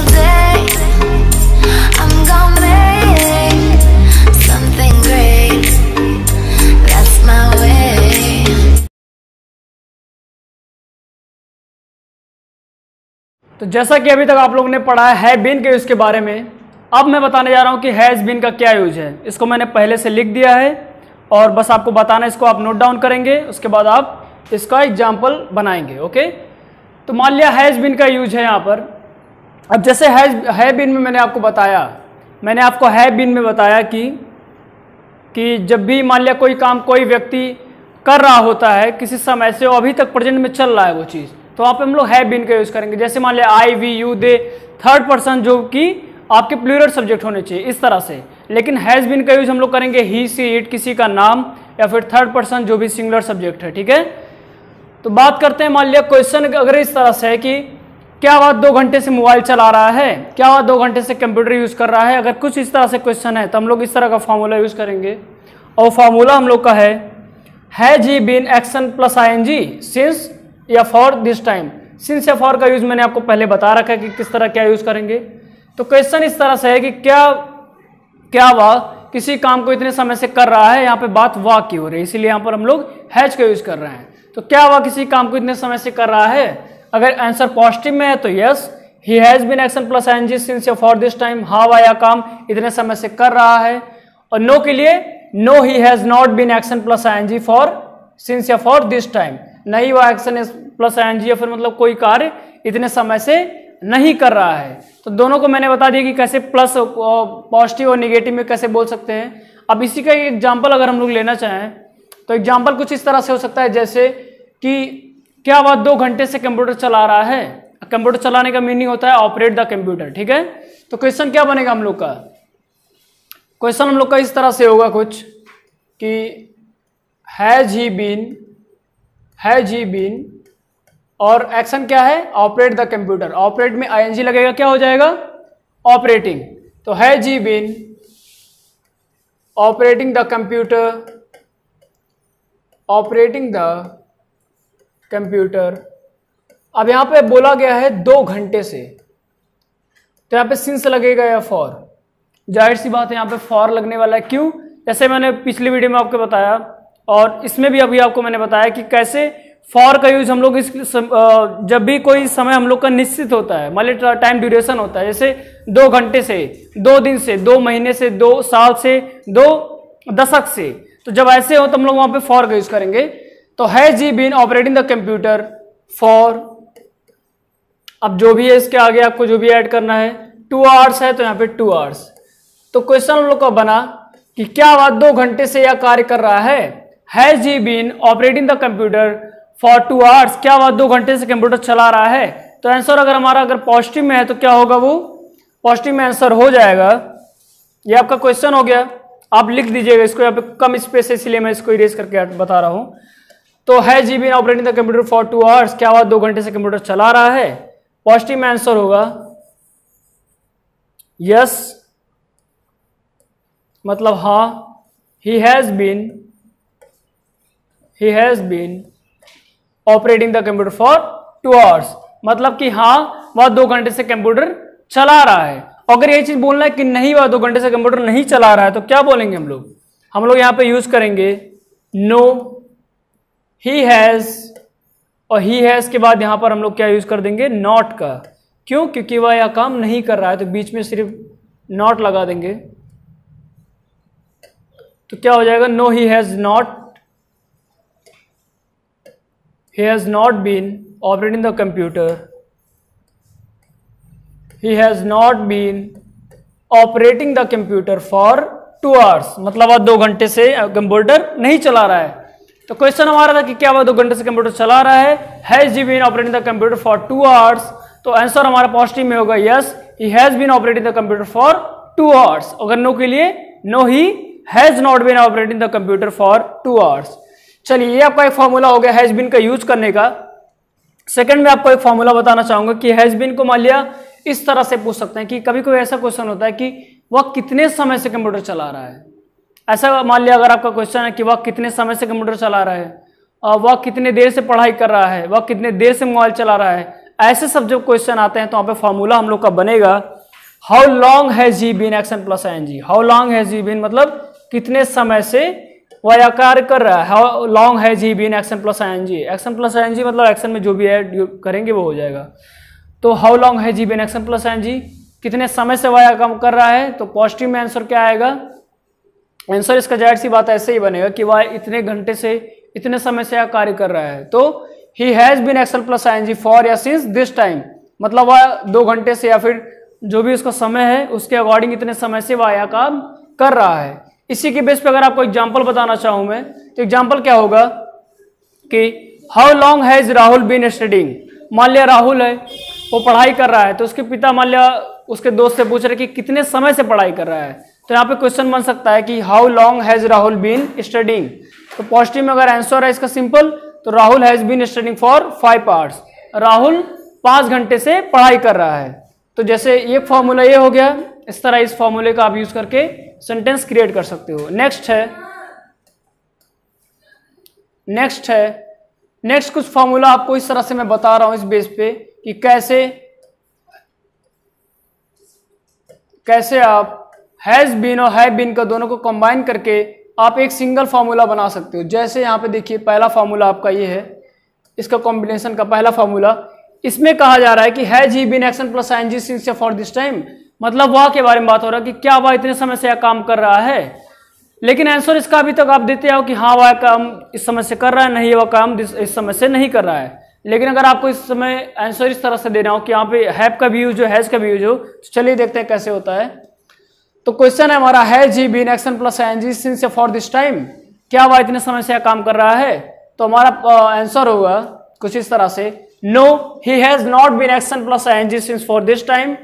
single day. I'm gonna make something great. That's my way. तो जैसा कि अभी तक आप लोगों ने पढ़ा है बीन के यूज के बारे में, अब मैं बताने जा रहा हूं कि हैज बीन का क्या यूज है। इसको मैंने पहले से लिख दिया है और बस आपको बताना, इसको आप नोट डाउन करेंगे, उसके बाद आप इसका एग्जाम्पल बनाएंगे। ओके, तो मान लिया हैज बीन का यूज है यहाँ पर। अब जैसे है बीन में मैंने आपको है बीन में बताया कि जब भी मान लिया कोई काम कोई व्यक्ति कर रहा होता है किसी समय से, और अभी तक प्रेजेंट में चल रहा है वो चीज़, तो वहाँ पे हम लोग है बीन का यूज करेंगे। जैसे मान लिया I, we, you, they, third person जो कि आपके प्लूरल सब्जेक्ट होने चाहिए इस तरह से। लेकिन हैज बीन का यूज हम लोग करेंगे ही, सी, इट, किसी का नाम, या फिर थर्ड पर्सन जो भी सिंगुलर सब्जेक्ट है। ठीक है, तो बात करते हैं। मान लिया क्वेश्चन अगर इस तरह से है कि क्या वह 2 घंटे से मोबाइल चला रहा है, क्या वह 2 घंटे से कंप्यूटर यूज कर रहा है, अगर कुछ इस तरह से क्वेश्चन है तो हम लोग इस तरह का फॉर्मूला यूज करेंगे। और फॉर्मूला हम लोग का has he been action plus ING since या फॉर दिस टाइम। सिंस या फॉर का यूज मैंने आपको पहले बता रखा है कि किस तरह क्या यूज करेंगे। तो क्वेश्चन इस तरह से है कि क्या वह किसी काम को इतने समय से कर रहा है, यहाँ पे बात वाह की हो रही है, इसीलिए यहाँ पर हम लोग हैज का यूज कर रहे हैं। तो क्या वह किसी काम को इतने समय से कर रहा है, अगर आंसर पॉजिटिव में है तो yes, he has been action plus ING since या फॉर दिस टाइम, हाँ वह यह काम इतने समय से कर रहा है। और नो के लिए no, he has not been action plus ING for since या फॉर दिस टाइम, नहीं वह एक्शन प्लस आईएनजी या फिर मतलब कोई कार्य इतने समय से नहीं कर रहा है। तो दोनों को मैंने बता दिया कि कैसे प्लस पॉजिटिव और निगेटिव में कैसे बोल सकते हैं। अब इसी का एग्जांपल अगर हम लोग लेना चाहें तो एग्जांपल कुछ इस तरह से हो सकता है, जैसे कि क्या वह 2 घंटे से कंप्यूटर चला रहा है। कंप्यूटर चलाने का मीनिंग होता है ऑपरेट द कंप्यूटर। ठीक है, तो क्वेश्चन क्या बनेगा हम लोग का, क्वेश्चन हम लोग का इस तरह से होगा कुछ कि हैज ही बीन और एक्शन क्या है, ऑपरेट द कंप्यूटर। ऑपरेट में आईएनजी लगेगा, क्या हो जाएगा, ऑपरेटिंग। तो has he been operating the computer. अब यहां पे बोला गया है 2 घंटे से, तो यहां पे सिंस लगेगा या फॉर, जाहिर सी बात है यहां पे फॉर लगने वाला है। क्यों, जैसे मैंने पिछली वीडियो में आपको बताया और इसमें भी अभी आपको मैंने बताया कि कैसे फॉर का यूज हम लोग जब भी कोई समय हम लोग का निश्चित होता है, मान लीजिए टाइम ड्यूरेशन होता है, जैसे 2 घंटे से, 2 दिन से, 2 महीने से, 2 साल से, 2 दशक से, तो जब ऐसे हो तो हम लोग वहां पे फॉर का यूज करेंगे। तो has he been operating the computer for, अब जो भी है इसके आगे आपको जो भी ऐड करना है, 2 आवर्स है तो यहाँ पे 2 आवर्स। तो क्वेश्चन हम लोग का बना कि क्या वह 2 घंटे से यह कार्य कर रहा है, has he been operating the computer for 2 hours, क्या वह 2 घंटे से कंप्यूटर चला रहा है। तो आंसर अगर हमारा अगर पॉजिटिव में है तो क्या होगा, वो पॉजिटिव में आंसर हो जाएगा। ये आपका क्वेश्चन हो गया, आप लिख दीजिएगा इसको, यहाँ पे कम स्पेस है इसलिए मैं इसको इरेज करके बता रहा हूं। तो has he been operating the computer for 2 hours, क्या वह 2 घंटे से कंप्यूटर चला रहा है, पॉजिटिव में आंसर होगा यस, मतलब हाँ, he has been operating the computer for 2 hours, मतलब कि हाँ वह 2 घंटे से कंप्यूटर चला रहा है। अगर ये चीज बोलना है कि नहीं वह 2 घंटे से कंप्यूटर नहीं चला रहा है तो क्या बोलेंगे हम लोग यहां पे यूज करेंगे नो, ही हैज, और ही हैज के बाद यहां पर हम लोग क्या यूज कर देंगे, नॉट का। क्यों, क्योंकि वह यह काम नहीं कर रहा है, तो बीच में सिर्फ नॉट लगा देंगे। तो क्या हो जाएगा, no he has not been operating the computer, he has not been operating the computer for 2 hours, मतलब वह 2 घंटे से कंप्यूटर नहीं चला रहा है। तो क्वेश्चन हमारा था कि क्या वह 2 घंटे से कंप्यूटर चला रहा है, has he been operating the computer for 2 hours, तो आंसर हमारा पॉजिटिव में होगा yes, he has been operating the computer for 2 hours. अगर नो के लिए no, he has not been operating the computer for 2 hours. चलिए ये आपका एक फॉर्मूला हो गया हैज बीन का यूज करने का। सेकंड में आपको एक फॉर्मूला बताना चाहूंगा कि हैज बीन को मान लिया इस तरह से पूछ सकते हैं कि कभी कोई ऐसा क्वेश्चन होता है कि वह कितने समय से कंप्यूटर चला रहा है। ऐसा मान लिया अगर आपका क्वेश्चन है कि वह कितने समय से कंप्यूटर चला रहा है, वह कितने देर से पढ़ाई कर रहा है, वह कितने देर से मोबाइल चला रहा है, ऐसे सब जब क्वेश्चन आते हैं तो वहाँ पे फॉर्मूला हम लोग का बनेगा how long has he been action plus ING. How long has he been मतलब कितने समय से वह कार्य कर रहा है। How long has he been action plus ING. Action plus ING मतलब एक्शन में जो भी ऐड करेंगे वो हो जाएगा। तो how long has he been action plus ING, कितने समय से वह काम कर रहा है। तो पॉजिटिव में आंसर क्या आएगा, आंसर इसका जाहिर सी बात ऐसे ही बनेगा कि वह इतने घंटे से इतने समय से यह कार्य कर रहा है। तो he has been action plus ING for या सिंस दिस टाइम, मतलब वह 2 घंटे से या फिर जो भी उसका समय है उसके अकॉर्डिंग इतने समय से वह यह काम कर रहा है। इसी के बेस पे अगर आपको एग्जांपल बताना चाहूं मैं तो एग्जांपल क्या होगा कि how long has Rahul been studying. मान लिया राहुल है वो पढ़ाई कर रहा है तो उसके पिता मान लिया उसके दोस्त से पूछ रहे कि कितने समय से पढ़ाई कर रहा है। तो यहाँ पे क्वेश्चन बन सकता है कि how long has Rahul been studying. तो पॉजिटिव में अगर आंसर है इसका सिंपल तो Rahul has been studying for 5 hours. Rahul 5 घंटे से पढ़ाई कर रहा है। तो जैसे ये फॉर्मूला ये हो गया, इस तरह इस फॉर्मूले का आप यूज करके सेंटेंस क्रिएट कर सकते हो। नेक्स्ट कुछ फॉर्मूला आपको इस तरह से मैं बता रहा हूं इस बेस पे कि कैसे आप हैज बीन और हैव बीन का दोनों को कंबाइन करके आप एक सिंगल फॉर्मूला बना सकते हो। जैसे यहां पे देखिए पहला फॉर्मूला आपका ये है, इसका कॉम्बिनेशन का पहला फॉर्मूला। इसमें कहा जा रहा है कि has he been action plus ING since या फॉर दिस टाइम, मतलब वह के बारे में बात हो रहा है कि क्या वह इतने समय से यह काम कर रहा है। लेकिन आंसर इसका अभी तक आप देते हो कि हाँ वह काम इस समय से कर रहा है, नहीं वह काम इस समय से नहीं कर रहा है। लेकिन अगर आपको इस समय आंसर इस तरह से देना हो कि यहाँ पे हैव का भी यूज हो हैज का भी यूज हो, तो चलिए देखते हैं कैसे होता है। तो क्वेश्चन है हमारा has he been action plus ING since या फॉर दिस टाइम, क्या वह इतने समय से यह काम कर रहा है। तो हमारा आंसर होगा कुछ इस तरह से, no he has not been action plus ING since for this time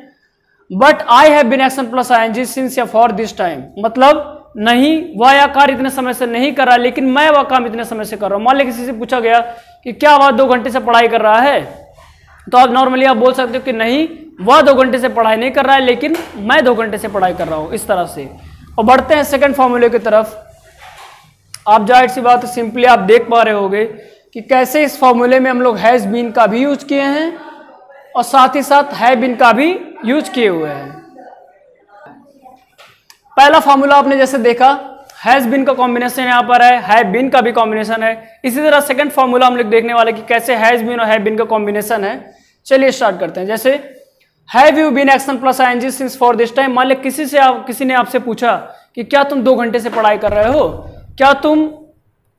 but I have been action plus ING since या फॉर दिस टाइम। मतलब नहीं वह यह कार्य इतने समय से नहीं कर रहा लेकिन मैं वह काम इतने समय से कर रहा हूं। मान लीजिए किसी से पूछा गया कि क्या वह 2 घंटे से पढ़ाई कर रहा है, तो आप नॉर्मली आप बोल सकते हो कि नहीं वह 2 घंटे से पढ़ाई नहीं कर रहा है लेकिन मैं 2 घंटे से पढ़ाई कर रहा हूं, इस तरह से। और बढ़ते हैं सेकंड फॉर्मूले की तरफ। आप जाहिर सी बात सिंपली आप देख पा रहे होगे कि कैसे इस फॉर्मूले में हम लोग हैज बीन का भी यूज किए हैं और साथ ही साथ हैव बीन का भी यूज किए हुए हैं। पहला फॉर्मूला आपने जैसे देखा हैज बीन का कॉम्बिनेशन यहाँ पर है, हैव बीन का भी कॉम्बिनेशन है। इसी तरह सेकंड फॉर्मूला हम लोग देखने वाले कि कैसे हैज बीन और हैव बीन का कॉम्बिनेशन है। चलिए स्टार्ट करते हैं। जैसे have you been action plus ING since for this time. मान लिया किसी ने आपसे पूछा कि क्या तुम 2 घंटे से पढ़ाई कर रहे हो, क्या तुम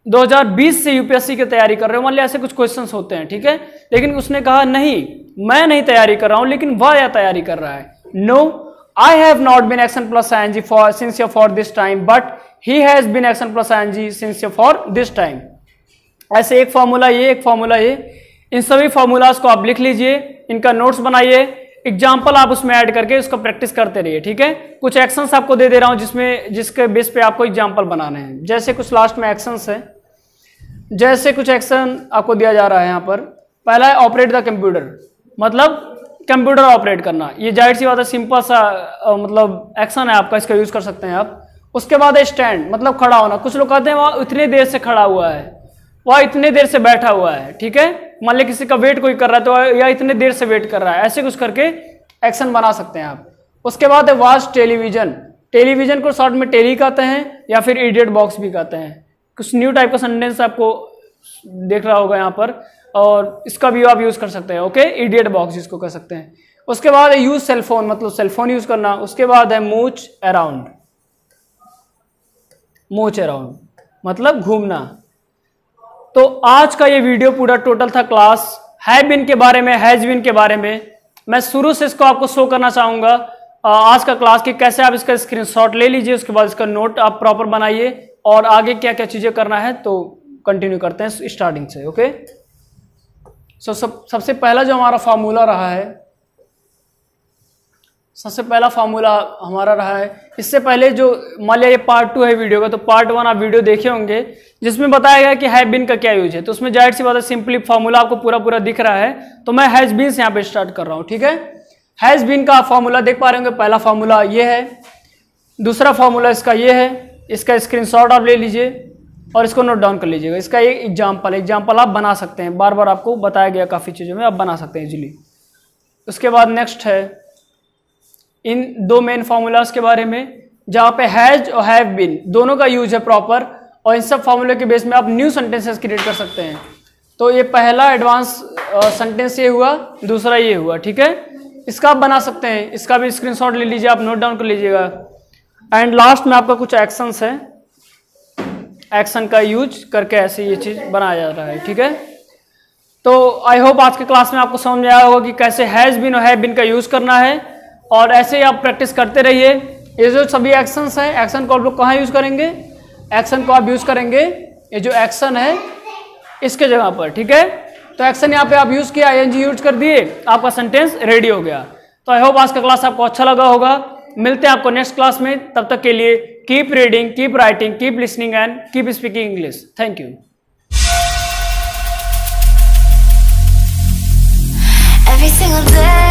2020 से यूपीएससी की तैयारी कर रहे हो। मान लिया ऐसे कुछ क्वेश्चंस होते हैं, ठीक है। लेकिन उसने कहा नहीं मैं नहीं तैयारी कर रहा हूं लेकिन वह यह तैयारी कर रहा है। No I have not been action plus ING for since या for this time but he has been action plus ING since या फॉर दिस टाइम। ऐसे एक फॉर्मूला ये, इन सभी फॉर्मूलाज को आप लिख लीजिए, इनका नोट्स बनाइए, एग्जाम्पल आप उसमें ऐड करके उसका प्रैक्टिस करते रहिए, ठीक है। कुछ एक्शंस आपको दे दे रहा हूं जिसके बेस पे आपको एग्जाम्पल बनाने हैं। जैसे कुछ लास्ट में एक्शंस है, जैसे कुछ एक्शन आपको दिया जा रहा है यहाँ पर। पहला है ऑपरेट द कंप्यूटर, मतलब कंप्यूटर ऑपरेट करना। ये जाहिर सी बात है सिंपल सा मतलब एक्शन है आपका, इसका यूज कर सकते हैं आप। उसके बाद है स्टैंड, मतलब खड़ा होना। कुछ लोग कहते हैं वह इतने देर से खड़ा हुआ है, वह इतने देर से बैठा हुआ है, ठीक है। मान लिया किसी का वेट कोई कर रहा है तो या इतने देर से वेट कर रहा है, ऐसे कुछ करके एक्शन बना सकते हैं आप। उसके बाद है वॉच टेलीविजन। टेलीविजन को शॉर्ट में टेली कहते हैं या फिर इडियट बॉक्स भी कहते हैं। कुछ न्यू टाइप का सेंटेंस आपको देख रहा होगा यहाँ पर और इसका भी आप यूज कर सकते हैं, ओके। इडियट बॉक्स जिसको कह सकते हैं। उसके बाद है यूज सेलफोन, मतलब सेलफोन यूज करना। उसके बाद है मूच अराउंड, मतलब घूमना। तो आज का ये वीडियो पूरा टोटल था क्लास हैव बीन के बारे में, हैज बीन के बारे में। मैं शुरू से इसको आपको शो करना चाहूंगा आज का क्लास की कैसे आप इसका स्क्रीनशॉट ले लीजिए, उसके बाद इसका नोट आप प्रॉपर बनाइए और आगे क्या क्या चीजें करना है तो कंटिन्यू करते हैं स्टार्टिंग से, ओके। सबसे पहला जो हमारा फार्मूला रहा है, सबसे पहला फार्मूला हमारा रहा है। इससे पहले जो मान लिया ये पार्ट 2 है वीडियो का, तो पार्ट 1 आप वीडियो देखे होंगे जिसमें बताया गया कि हैव बीन का क्या यूज है। तो उसमें जाहिर सी बात है सिंपली फार्मूला आपको पूरा दिख रहा है, तो मैं हैज बीन से यहाँ पे स्टार्ट कर रहा हूँ, ठीक है। हैज बीन का फार्मूला देख पा रहे होंगे। पहला फार्मूला ये है, दूसरा फार्मूला इसका ये है। इसका स्क्रीनशॉट आप ले लीजिए और इसको नोट डाउन कर लीजिएगा। इसका एक एग्जाम्पल आप बना सकते हैं, बार बार आपको बताया गया काफी चीजों में आप बना सकते हैं इजीली। उसके बाद नेक्स्ट है इन दो मेन फार्मूलाज के बारे में, जहाँ पे हैज और हैव बीन दोनों का यूज है प्रॉपर, और इन सब फार्मूले के बेस में आप न्यू सेंटेंसेस क्रिएट कर सकते हैं। तो ये पहला एडवांस सेंटेंस ये हुआ, दूसरा ये हुआ, ठीक है। इसका आप बना सकते हैं, इसका भी स्क्रीनशॉट ले लीजिए, आप नोट डाउन कर लीजिएगा। एंड लास्ट में आपका कुछ एक्शंस है, एक्शन का यूज करके ऐसे ये चीज़ बनाया जा रहा है, ठीक है। तो आई होप आज के क्लास में आपको समझ में आया होगा कि कैसे हैज़ बीन और हैव बीन का यूज़ करना है, और ऐसे ही आप प्रैक्टिस करते रहिए। ये जो सभी एक्शंस हैं, एक्शन को आप लोग कहाँ यूज़ करेंगे, एक्शन को आप यूज़ करेंगे ये जो एक्शन है इसके जगह पर, ठीक है। तो एक्शन यहाँ पे आप यूज़ किया, आईएनजी यूज कर दिए, आपका सेंटेंस रेडी हो गया। तो आई होप आज का क्लास आपको अच्छा लगा होगा। मिलते हैं आपको नेक्स्ट क्लास में, तब तक के लिए keep reading, keep writing, keep listening and keep speaking English. Thank you. Every single day